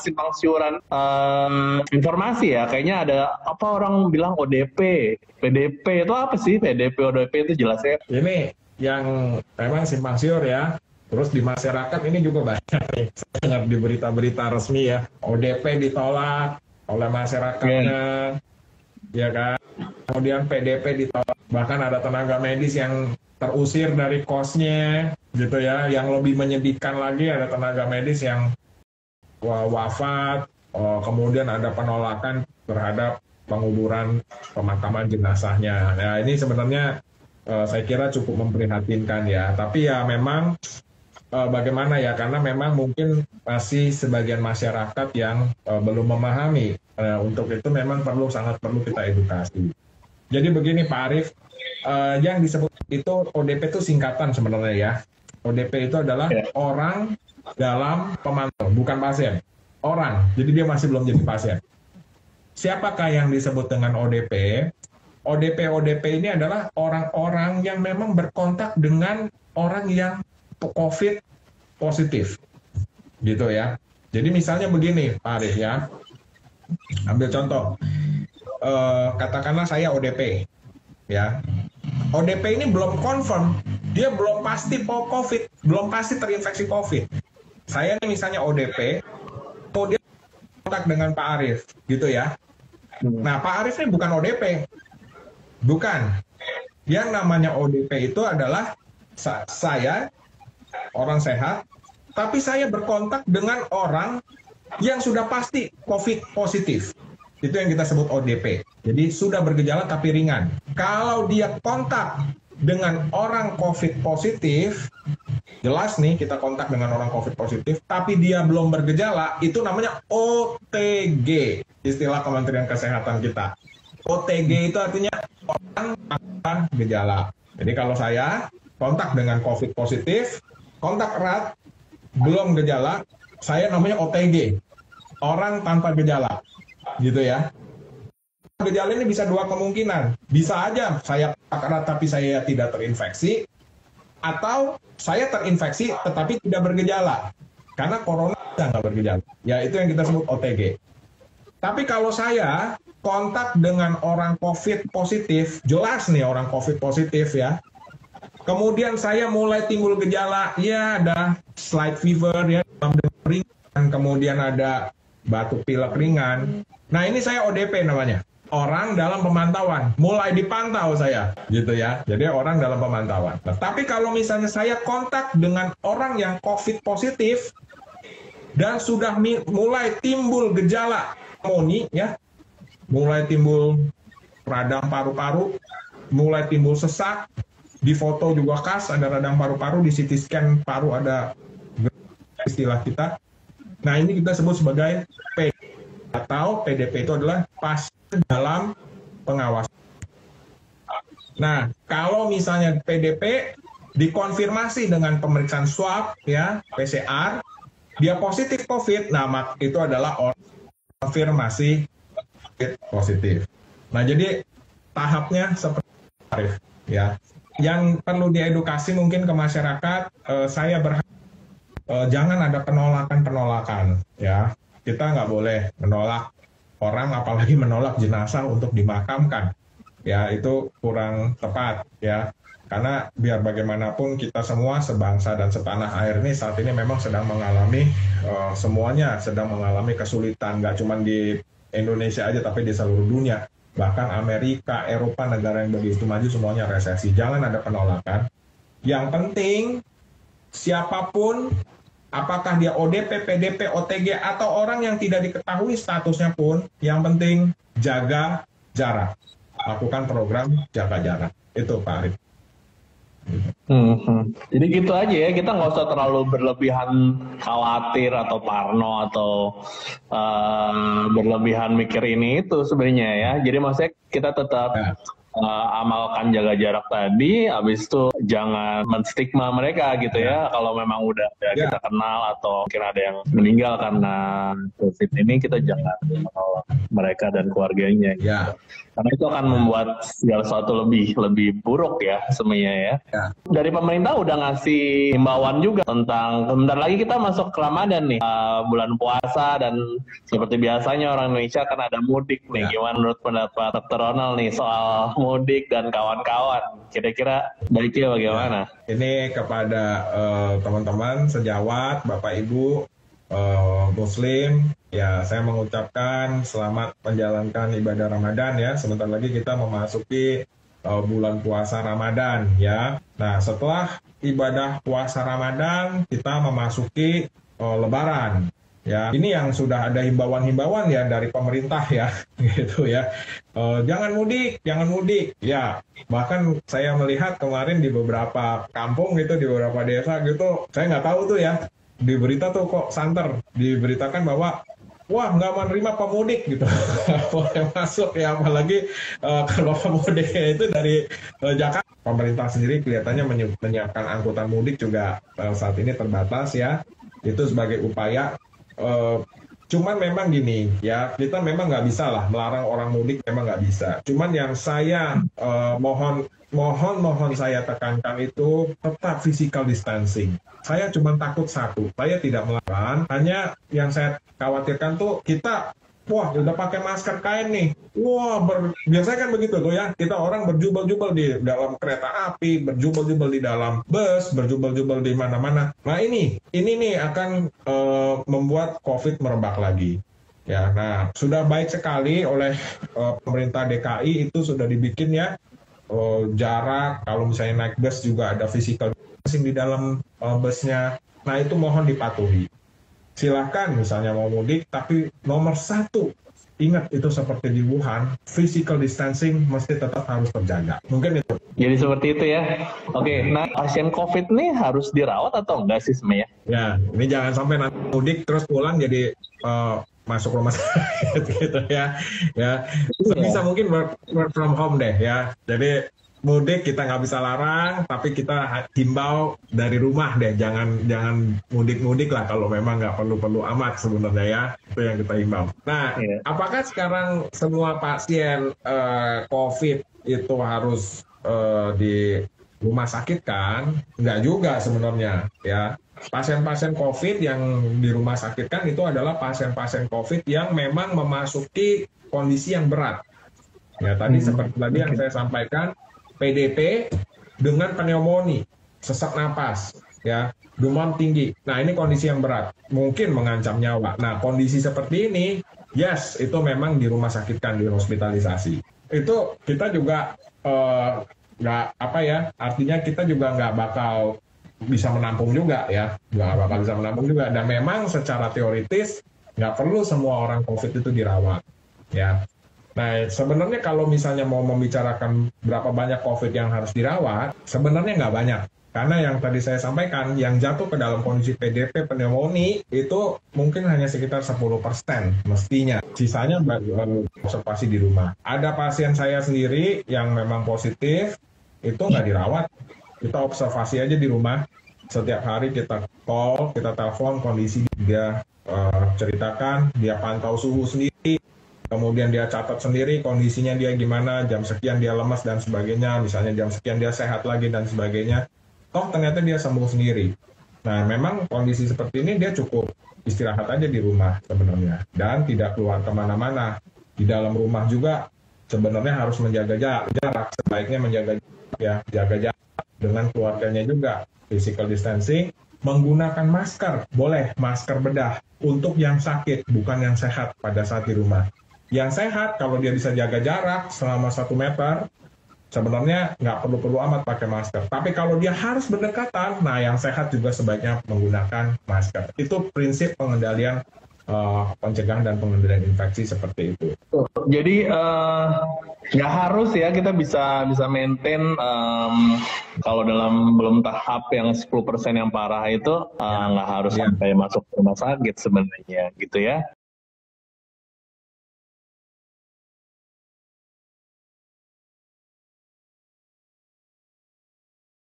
simpang siuran informasi ya. Kayaknya ada apa orang bilang ODP, PDP itu apa sih? PDP, ODP itu jelasnya. Ini yang memang simpang siur ya. Terus di masyarakat ini juga banyak nih. Saya dengar di berita-berita resmi ya. ODP ditolak oleh masyarakatnya, ya kan. Kemudian PDP ditolak. Bahkan ada tenaga medis yang terusir dari kosnya, gitu ya. Yang lebih menyedihkan lagi ada tenaga medis yang wafat. Kemudian ada penolakan terhadap penguburan pemakaman jenazahnya. Nah ini sebenarnya saya kira cukup memprihatinkan ya. Tapi ya memang bagaimana ya, karena memang mungkin masih sebagian masyarakat yang belum memahami. Untuk itu memang sangat perlu kita edukasi. Jadi begini Pak Arief, yang disebut itu ODP itu singkatan sebenarnya ya. ODP itu adalah orang dalam pemantau, bukan pasien. Orang, jadi dia masih belum jadi pasien. Siapakah yang disebut dengan ODP? ODP ini adalah orang-orang yang memang berkontak dengan orang yang COVID positif, gitu ya. Jadi misalnya begini, Pak Arief ya, ambil contoh, katakanlah saya ODP, ya. ODP ini belum confirm, dia belum pasti COVID, belum pasti terinfeksi COVID. Saya ini misalnya ODP, kemudian kontak dengan Pak Arief, gitu ya. Nah, Pak Arief ini bukan ODP, bukan. Yang namanya ODP itu adalah saya orang sehat, tapi saya berkontak dengan orang yang sudah pasti COVID positif. Itu yang kita sebut ODP. Jadi sudah bergejala tapi ringan. Kalau dia kontak dengan orang COVID positif, jelas nih kita kontak dengan orang COVID positif, tapi dia belum bergejala, itu namanya OTG, istilah Kementerian Kesehatan kita. OTG itu artinya orang tanpa gejala. Jadi kalau saya kontak dengan COVID positif, kontak erat, belum gejala, saya namanya OTG, orang tanpa gejala, gitu ya. Gejala ini bisa dua kemungkinan, bisa aja saya kontak erat tapi saya tidak terinfeksi, atau saya terinfeksi tetapi tidak bergejala, karena corona nggak bergejala. Ya itu yang kita sebut OTG. Tapi kalau saya kontak dengan orang COVID positif, jelas nih orang COVID positif ya, kemudian saya mulai timbul gejala, ya ada slight fever, ya demam ringan, kemudian ada batuk pilek ringan. Nah ini saya ODP namanya, orang dalam pemantauan, mulai dipantau saya, gitu ya. Jadi orang dalam pemantauan. Nah, tapi kalau misalnya saya kontak dengan orang yang COVID positif dan sudah mulai timbul gejala pneumonia, ya, mulai timbul radang paru-paru, mulai timbul sesak. Di foto juga khas, ada radang paru-paru, di CT scan paru ada istilah kita. Nah ini kita sebut sebagai PDP, atau PDP itu adalah pasien dalam pengawasan. Nah kalau misalnya PDP dikonfirmasi dengan pemeriksaan swab, ya PCR, dia positif COVID, nah itu adalah orang konfirmasi COVID positif. Nah jadi tahapnya seperti Arief, ya. Yang perlu diedukasi mungkin ke masyarakat, saya berharap jangan ada penolakan-penolakan, ya. Kita nggak boleh menolak orang, apalagi menolak jenazah untuk dimakamkan, ya itu kurang tepat, ya. Karena biar bagaimanapun kita semua sebangsa dan setanah air ini saat ini memang sedang mengalami, semuanya sedang mengalami kesulitan, nggak cuma di Indonesia aja tapi di seluruh dunia. Bahkan Amerika, Eropa, negara yang begitu maju semuanya resesi. Jangan ada penolakan. Yang penting siapapun, apakah dia ODP, PDP, OTG, atau orang yang tidak diketahui statusnya pun, yang penting jaga jarak. Lakukan program jaga jarak. Itu Pak Arief. Jadi gitu aja ya, kita nggak usah terlalu berlebihan khawatir atau parno atau berlebihan mikir ini itu sebenarnya ya. Jadi maksudnya kita tetap amalkan jaga jarak tadi, habis itu jangan menstigma mereka gitu ya. Kalau memang udah kita kenal atau mungkin ada yang meninggal karena COVID ini, kita jangan menolak. mereka dan keluarganya. Gitu. Ya. Karena itu akan membuat segala sesuatu lebih buruk ya semuanya ya. Dari pemerintah udah ngasih himbauan juga tentang bentar lagi kita masuk ke Ramadan nih, bulan puasa, dan seperti biasanya orang Indonesia kan ada mudik nih. Gimana menurut pendapat Dr. Ronald nih soal mudik dan kawan-kawan? Kira-kira baiknya bagaimana? Ini kepada teman-teman sejawat, Bapak Ibu Muslim, ya saya mengucapkan selamat menjalankan ibadah Ramadan ya. Sebentar lagi kita memasuki bulan puasa Ramadan ya. Nah, setelah ibadah puasa Ramadan kita memasuki Lebaran ya. Ini yang sudah ada himbauan-himbauan ya dari pemerintah ya, gitu ya. Jangan mudik ya. Bahkan saya melihat kemarin di beberapa kampung gitu, di beberapa desa gitu, saya nggak tahu tuh ya, di berita tuh kok santer diberitakan bahwa wah nggak menerima pemudik gitu boleh masuk ya, apalagi kalau pemudiknya itu dari Jakarta. Pemerintah sendiri kelihatannya menyiapkan angkutan mudik juga saat ini terbatas ya, itu sebagai upaya. Cuman memang gini ya, kita memang nggak bisa lah melarang orang mudik, memang nggak bisa. Cuman yang saya mohon saya tekankan itu tetap physical distancing. Saya cuma takut satu, saya tidak melakukan, hanya yang saya khawatirkan tuh kita, wah udah pakai masker kain nih, wah biasanya kan begitu tuh ya, kita orang berjubel-jubel di dalam kereta api, berjubel-jubel di dalam bus, berjubel-jubel di mana-mana. Nah ini nih akan membuat COVID merebak lagi. Ya, nah sudah baik sekali oleh pemerintah DKI itu sudah dibikin ya, jarak, kalau misalnya naik bus juga ada physical distancing di dalam busnya. Nah itu mohon dipatuhi. Silahkan misalnya mau mudik, tapi nomor satu, ingat itu seperti di Wuhan, physical distancing mesti tetap harus terjaga. Mungkin itu. Jadi seperti itu ya. Oke, nah pasien COVID nih harus dirawat atau enggak sih sebenarnya? Ya, ini jangan sampai nanti mudik terus pulang jadi masuk rumah sakit gitu ya. Ya, sebisa mungkin work from home deh ya. Jadi mudik kita nggak bisa larang, tapi kita himbau dari rumah deh, jangan mudik lah kalau memang nggak perlu amat sebenarnya ya, itu yang kita himbau. Nah, apakah sekarang semua pasien COVID itu harus di rumah sakit kan? Nggak juga sebenarnya ya. Pasien-pasien COVID yang di rumah sakit kan itu adalah pasien-pasien COVID yang memang memasuki kondisi yang berat. Ya tadi seperti tadi yang saya sampaikan, PDP dengan pneumonia, sesak napas, ya, demam tinggi. Nah ini kondisi yang berat, mungkin mengancam nyawa. Nah kondisi seperti ini, yes, itu memang di rumah sakit kan, di hospitalisasi. Itu kita juga nggak artinya kita juga nggak bakal bisa menampung juga ya, nggak bakal bisa menampung juga. Dan memang secara teoritis nggak perlu semua orang COVID itu dirawat, ya. Nah, sebenarnya kalau misalnya mau membicarakan berapa banyak COVID yang harus dirawat, sebenarnya nggak banyak. Karena yang tadi saya sampaikan, yang jatuh ke dalam kondisi PDP, pneumonia, itu mungkin hanya sekitar 10% mestinya. Sisanya observasi di rumah. Ada pasien saya sendiri yang memang positif, itu nggak dirawat. Kita observasi aja di rumah. Setiap hari kita call, kita telepon kondisi dia, ceritakan, dia pantau suhu sendiri. Kemudian dia catat sendiri kondisinya dia gimana, jam sekian dia lemas dan sebagainya, misalnya jam sekian dia sehat lagi dan sebagainya. Toh ternyata dia sembuh sendiri. Nah memang kondisi seperti ini dia cukup istirahat aja di rumah sebenarnya. Dan tidak keluar kemana-mana. Di dalam rumah juga sebenarnya harus menjaga jarak. Sebaiknya menjaga jarak dengan keluarganya juga. Physical distancing, menggunakan masker. Boleh masker bedah untuk yang sakit, bukan yang sehat pada saat di rumah. Yang sehat, kalau dia bisa jaga jarak selama 1 meter, sebenarnya nggak perlu amat pakai masker. Tapi kalau dia harus berdekatan, nah yang sehat juga sebaiknya menggunakan masker. Itu prinsip pengendalian pencegahan dan pengendalian infeksi seperti itu. Jadi nggak harus ya, kita bisa maintain kalau dalam belum tahap yang 10% yang parah itu nggak harus sampai masuk rumah sakit sebenarnya gitu ya.